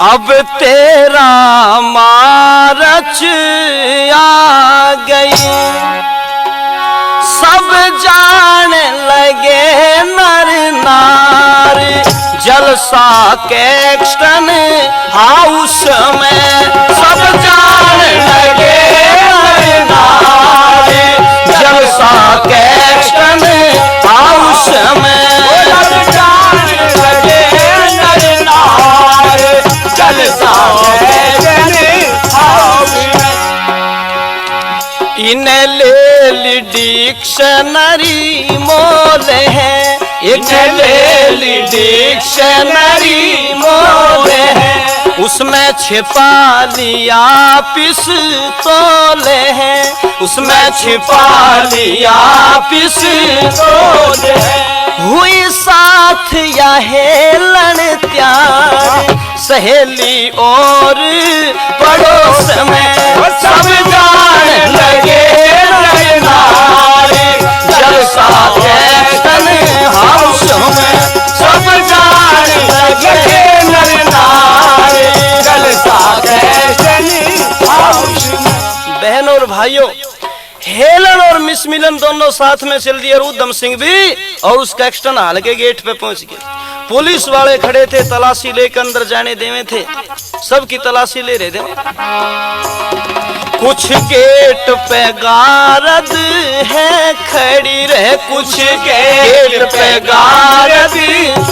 अब तेरा मार्च आ गई, सब जान लगे नर नार, जलसा कैक्सटन हाउस में सब जान लगे नर नार, जलसा कैक्सटन हाउस में सब जान लगे नर नार, जलसा कैक्सटन हाउस में। इन्हें ले डिक्शनरी मोल है, इन्हें ले डिक्शनरी मोल है, उसमें छिपा लिया पिस्तौल है, उसमें छिपा लिया पिस्तौल है। हुई साथ या हेलन त्यार, सहेली और पड़ोस में सब जान लगे नर नार, जलसा कैक्सटन हाउस में सब जान लगे नर नार, जलसा कैक्सटन हाउस में। बहनों और भाइयों, हेलन और मिस मिलन दोनों साथ में चल दिए, उधम सिंह भी, और उस कैक्सटन हाल के गेट पे पहुंच गए। पुलिस वाले खड़े थे, तलाशी लेकर अंदर जाने देवे थे, सबकी तलाशी ले रहे थे। कुछ गेट पे गारद है खड़ी रहे, कुछ गेट पे गारद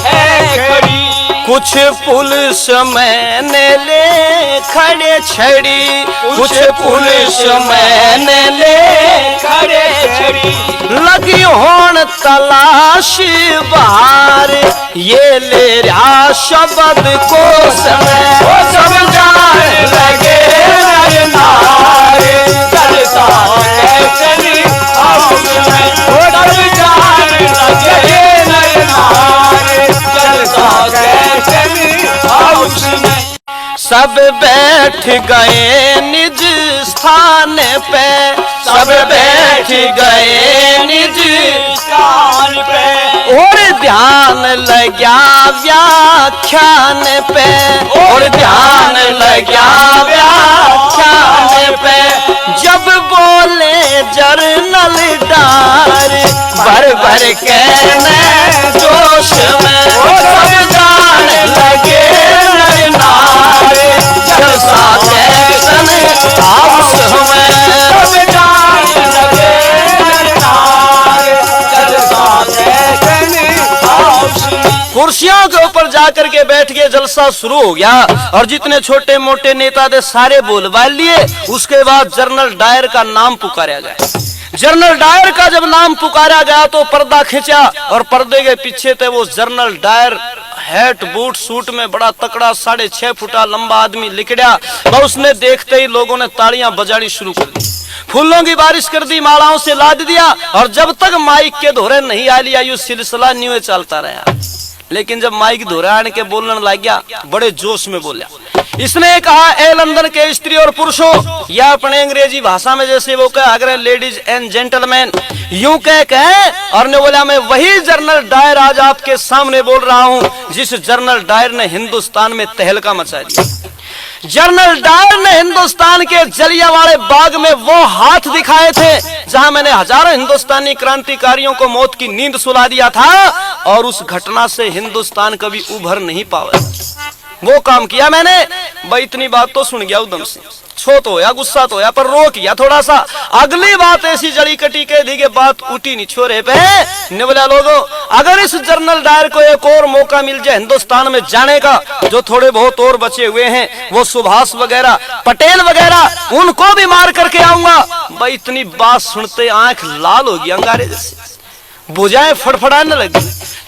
है खड़ी, कुछ पुलिस मैंने ले खड़े छड़ी, कुछ पुलिस मैंने ले खड़े छड़ी, लगी होन तलाश बाहर, ये ले रहा शब्द को समय सब जान लगे नर नार, जलसा कैक्सटन हाउस में सब जान लगे नर नार, जलसा कैक्सटन हाउस में। सब बैठ गए निज स्थान पे, सब बैठ गए निज स्थान पे, और ध्यान लगा व्याख्यान पे, और ध्यान लगा व्याख्यान पे, जब बोले जर्नल डार, भर भर के मैं जोश में सब जान लगे नर नार, जलसा कैक्सटन हाउस में सब जान लगे नर नार, जलसा कैक्सटन हाउस में। कुर्सियों के ऊपर जाकर के बैठ के जलसा शुरू हो गया, और जितने छोटे मोटे नेता थे सारे बोल बाल लिए। उसके बाद जनरल डायर का नाम पुकारा गया। जनरल डायर का जब नाम पुकारा गया तो पर्दा खींचा, और पर्दे के पीछे थे वो General Dyer, hat boot suit में बड़ा तकड़ा 6.5 फुटा लंबा आदमी लिकड़ा। उसने देखते ही लोगों ने तालियां बजानी शुरू कर दी, फूलों की बारिश कर दी, मालाओं से लाद दिया, और जब तक माइक के धोरे नहीं आ लिया, यू सिलसिला न्यू चलता रहा। लेकिन जब माइक धोरे आने के बोलने लग गया, बड़े जोश में बोला। इसने कहा, ए लंदन के स्त्री और पुरुषों, या अपने अंग्रेजी भाषा में जैसे वो कहा, अगर लेडीज एंड जेंटलमैन, यूं कहे, और ने बोला, मैं वही जनरल डायर आज आपके सामने बोल रहा हूं जिस जनरल डायर ने हिंदुस्तान में तहलका मचा दिया। जनरल डायर ने हिंदुस्तान के जलियांवाले बाग में वो हाथ दिखाए थे जहां मैंने हजारों हिंदुस्तानी क्रांतिकारियों को मौत की नींद सुला दिया था, और उस घटना से हिंदुस्तान कभी उभर नहीं पाया। वो काम किया मैंने। भाई इतनी बात तो सुन गया उधम सिंह, छो तो होया, गुस्सा तो होया, पर रो किया थोड़ा सा। अगली बात ऐसी जड़ी कटी के दी के बात उठी नहीं छोरे पे। ने बोला, लोगों, अगर इस जनरल डायर को एक और मौका मिल जाए हिंदुस्तान में जाने का, जो थोड़े बहुत और बचे हुए हैं, वो सुभाष वगैरह, पटेल वगैरह, उनको भी मार करके आऊंगा। भाई इतनी बात सुनते आंख लाल हो गई, अंगारे जैसे भुजाएं फड़फड़ाने लगी,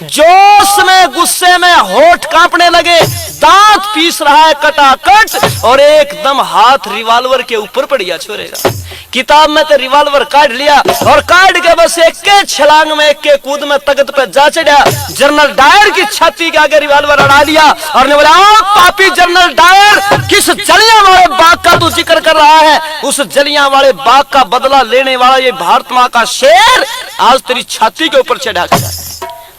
जोश में गुस्से में होठ कांपने लगे, दांत पीस रहा है कटाकट, और एकदम हाथ रिवॉल्वर के ऊपर पड़ गया छोरेगा। किताब में तो रिवॉल्वर काट लिया, और काट के बस एक के छलांग में, एक के कूद में तख्त पे जा चढ़ा। जनरल डायर की छाती के आगे रिवॉल्वर अड़ा दिया, और ने बोला, पापी जनरल डायर, किस जलियांवाले बाग का तू जिक्र कर रहा है? उस जलियांवाले बाग का बदला लेने वाला ये भारत माँ का शेर आज तेरी छाती के ऊपर चढ़ा गया।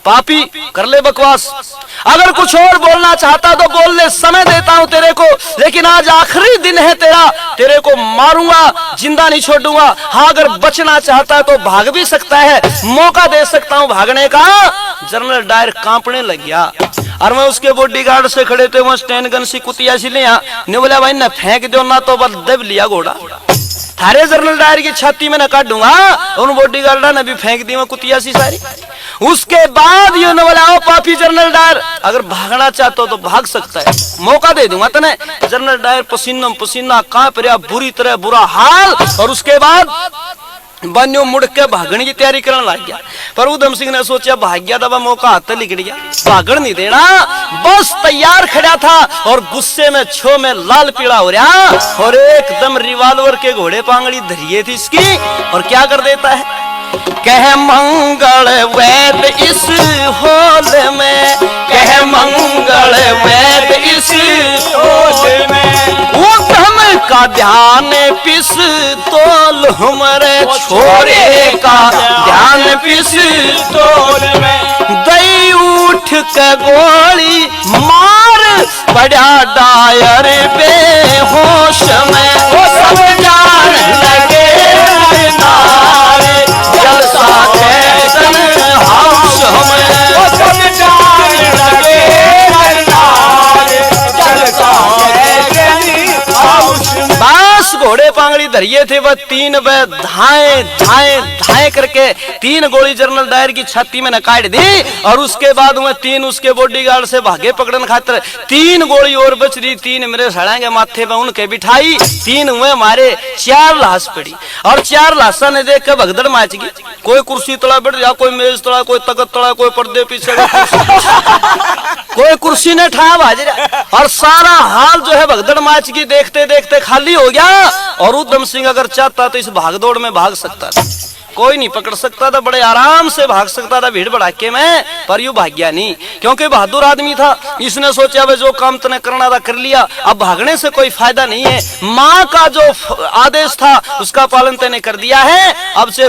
पापी कर ले बकवास, अगर कुछ और बोलना चाहता तो बोल ले, समय देता हूं तेरे को, लेकिन आज आखिरी दिन है तेरा, तेरे को मारूंगा, जिंदा नहीं छोड़ूंगा। हाँ अगर बचना चाहता है तो भाग भी सकता है, मौका दे सकता हूं भागने का। जनरल डायर कांपने लग गया और मैं उसके बॉडीगार्ड से खड़े थे वहां स्टैंड गन सी कुतिया सी ले ने बोला भाई न फेंक दो ना तो बस दब लिया घोड़ा, थारे जनरल डायर की छाती में न काटूंगा। उन बॉडीगार्ड ने भी फेंक दी वहां कुतिया सी सारी। उसके बाद ये न बोला पापी जनरल डायर अगर भागना चाहते हो तो भाग सकता है, मौका दे दूंगा तने। जनरल डायर पसीना पसीना कांप रहा, बुरी तरह बुरा हाल। और उसके बाद बन्यो मुड़ के भागने की तैयारी करने लग गया, पर उधम सिंह ने सोचा भाग गया दबा मौका हाथ लिख गया, भागण नहीं देना, बस तैयार खड़ा था और गुस्से में छो में लाल पीला हो रहा और एकदम रिवाल्वर के घोड़े पांगड़ी धरिए थी इसकी। और क्या कर देता है, कह मंगल वैद इस होल में, कह मंगल वैद इस होल में, वो धम का ध्यान पिस तोल हमारे छोरे का ध्यान पिस तोल में, दई उठ के गोली मार बड़ा डायर बेहोश में, वो सब जान लगे नारे जलसा कैसन हाउस में, वो सब जान लगे नारे जलसा कैसन हाउस में। बस घोड़े पांगड़ी धरिए थे वह तीन, वह धाए धाए धाए करके तीन गोली जनरल डायर की छाती में न काट दी। और उसके बाद वह तीन उसके बॉडीगार्ड से भागे पकड़न खातर, तीन गोली और बच रही, तीन मेरे सड़ाएंगे माथे पे उनके बिठाई, तीन हुए मारे, चार लाश पड़ी। और चार लाशा ने देख के भगदड़ मच गई, कोई कुर्सी तला बैठ जा, कोई मेज तला, कोई तकत तला, कोई पर्दे पीछे, कोई कुर्सी ने ठाया भाज रहा। और सारा हाल जो है भगदड़ मच गई, देखते देखते खाली हो गया। और उधम सिंह अगर चाहता तो इस भागदौड़ में भाग सकता था, कोई नहीं पकड़ सकता था, बड़े आराम से भाग सकता था भीड़ भड़ाके में, पर यू भाग्या नहीं क्योंकि बहादुर आदमी था। इसने सोचा वे जो काम तने करना था कर लिया, अब भागने से कोई फायदा नहीं है, माँ का जो आदेश था उसका पालन तने कर दिया है, अब से